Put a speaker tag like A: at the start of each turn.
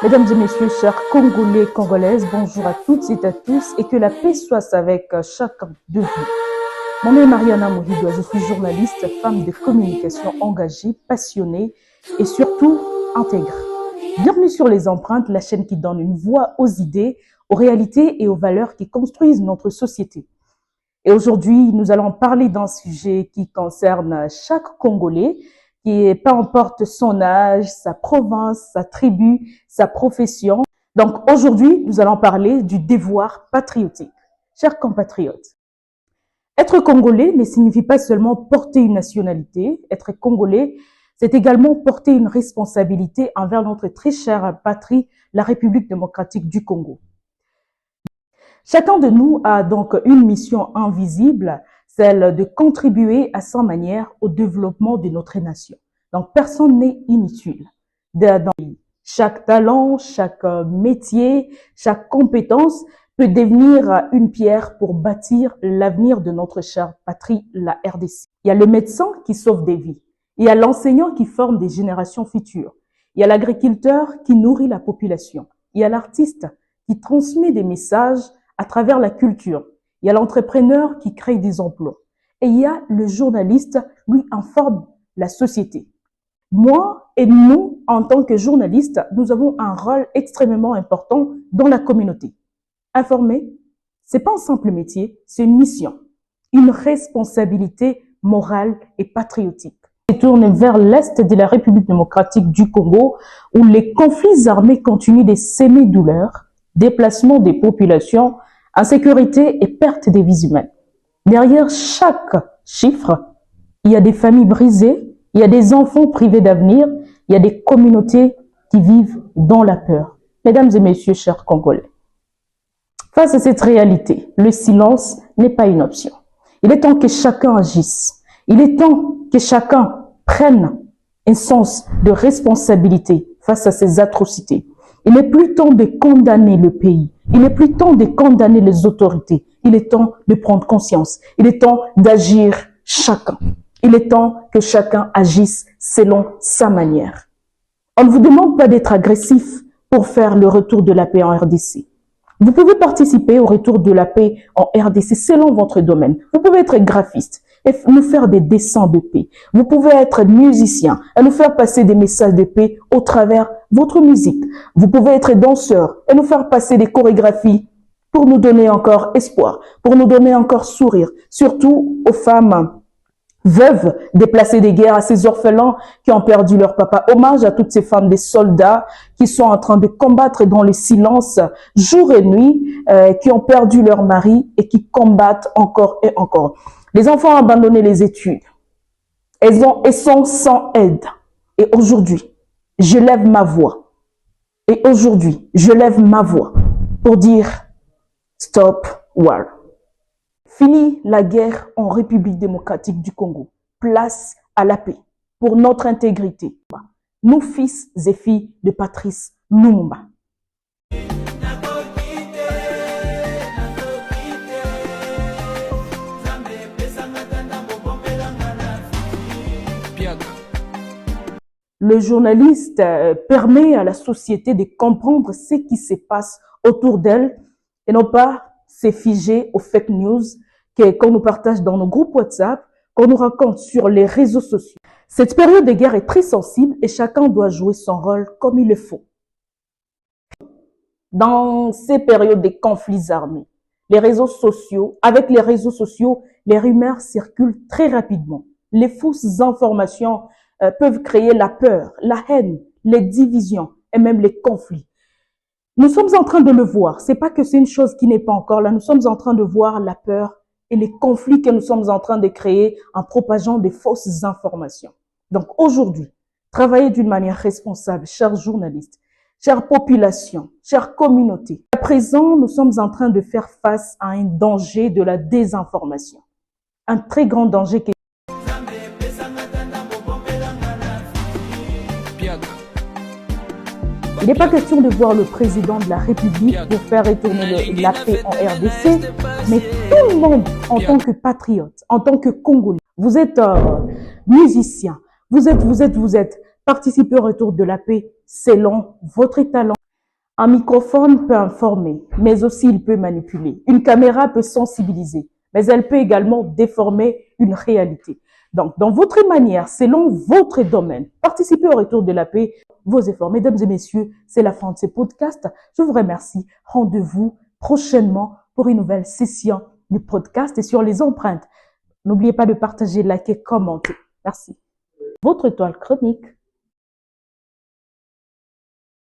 A: Mesdames et messieurs, chers Congolais, Congolaises, bonjour à toutes et à tous et que la paix soit avec chacun de vous. Mon nom est Mariana Mohidoua, je suis journaliste, femme de communication engagée, passionnée et surtout intègre. Bienvenue sur Les Empreintes, la chaîne qui donne une voix aux idées, aux réalités et aux valeurs qui construisent notre société. Et aujourd'hui, nous allons parler d'un sujet qui concerne chaque Congolais, qui peu importe son âge, sa province, sa tribu, sa profession. Donc aujourd'hui, nous allons parler du devoir patriotique. Chers compatriotes, être congolais ne signifie pas seulement porter une nationalité. Être congolais, c'est également porter une responsabilité envers notre très chère patrie, la République démocratique du Congo. Chacun de nous a donc une mission invisible, celle de contribuer à sa manière au développement de notre nation. Donc, personne n'est inutile. Chaque talent, chaque métier, chaque compétence peut devenir une pierre pour bâtir l'avenir de notre chère patrie, la RDC. Il y a le médecin qui sauve des vies. Il y a l'enseignant qui forme des générations futures. Il y a l'agriculteur qui nourrit la population. Il y a l'artiste qui transmet des messages à travers la culture. Il y a l'entrepreneur qui crée des emplois. Et il y a le journaliste, lui informe la société. Moi et nous, en tant que journalistes, nous avons un rôle extrêmement important dans la communauté. Informer, c'est pas un simple métier, c'est une mission, une responsabilité morale et patriotique. On tourne vers l'est de la République démocratique du Congo, où les conflits armés continuent de s'aimer douleur, déplacement des populations, insécurité et perte des vies humaines. Derrière chaque chiffre, il y a des familles brisées, il y a des enfants privés d'avenir, il y a des communautés qui vivent dans la peur. Mesdames et messieurs, chers Congolais, face à cette réalité, le silence n'est pas une option. Il est temps que chacun agisse. Il est temps que chacun prenne un sens de responsabilité face à ces atrocités. Il n'est plus temps de condamner le pays. Il n'est plus temps de condamner les autorités. Il est temps de prendre conscience. Il est temps d'agir chacun. Il est temps que chacun agisse selon sa manière. On ne vous demande pas d'être agressif pour faire le retour de la paix en RDC. Vous pouvez participer au retour de la paix en RDC selon votre domaine. Vous pouvez être graphiste et nous faire des dessins de paix. Vous pouvez être musicien et nous faire passer des messages de paix au travers de votre musique. Vous pouvez être danseur et nous faire passer des chorégraphies pour nous donner encore espoir, pour nous donner encore sourire, surtout aux femmes veuves déplacées des guerres, à ces orphelins qui ont perdu leur papa. Hommage à toutes ces femmes, des soldats qui sont en train de combattre dans le silence jour et nuit, qui ont perdu leur mari et qui combattent encore et encore. Les enfants ont abandonné les études. Elles sont sans aide. Et aujourd'hui, je lève ma voix. Et aujourd'hui, je lève ma voix pour dire stop war. Fini la guerre en République démocratique du Congo. Place à la paix pour notre intégrité. Nous, fils et filles de Patrice Lumumba. Le journaliste permet à la société de comprendre ce qui se passe autour d'elle et non pas se figer aux fake news qu'on nous partage dans nos groupes WhatsApp, qu'on nous raconte sur les réseaux sociaux. Cette période de guerre est très sensible et chacun doit jouer son rôle comme il le faut. Dans ces périodes de conflits armés, avec les réseaux sociaux, les rumeurs circulent très rapidement. Les fausses informations peuvent créer la peur, la haine, les divisions et même les conflits. Nous sommes en train de le voir. C'est pas que c'est une chose qui n'est pas encore là. Nous sommes en train de voir la peur et les conflits que nous sommes en train de créer en propageant des fausses informations. Donc aujourd'hui, travaillez d'une manière responsable, chers journalistes, chère population, chère communauté. À présent, nous sommes en train de faire face à un danger de la désinformation. Un très grand danger qui Il n'est pas question de voir le président de la République pour faire retourner la paix en RDC, mais tout le monde en tant que patriote, en tant que Congolais. Vous êtes musicien, vous êtes participez au retour de la paix selon votre talent. Un microphone peut informer, mais aussi il peut manipuler. Une caméra peut sensibiliser, mais elle peut également déformer une réalité. Donc, dans votre manière, selon votre domaine, participez au retour de la paix, vos efforts. Mesdames et messieurs, c'est la fin de ce podcast. Je vous remercie. Rendez-vous prochainement pour une nouvelle session du podcast et sur les empreintes. N'oubliez pas de partager, liker, commenter. Merci. Votre étoile chronique.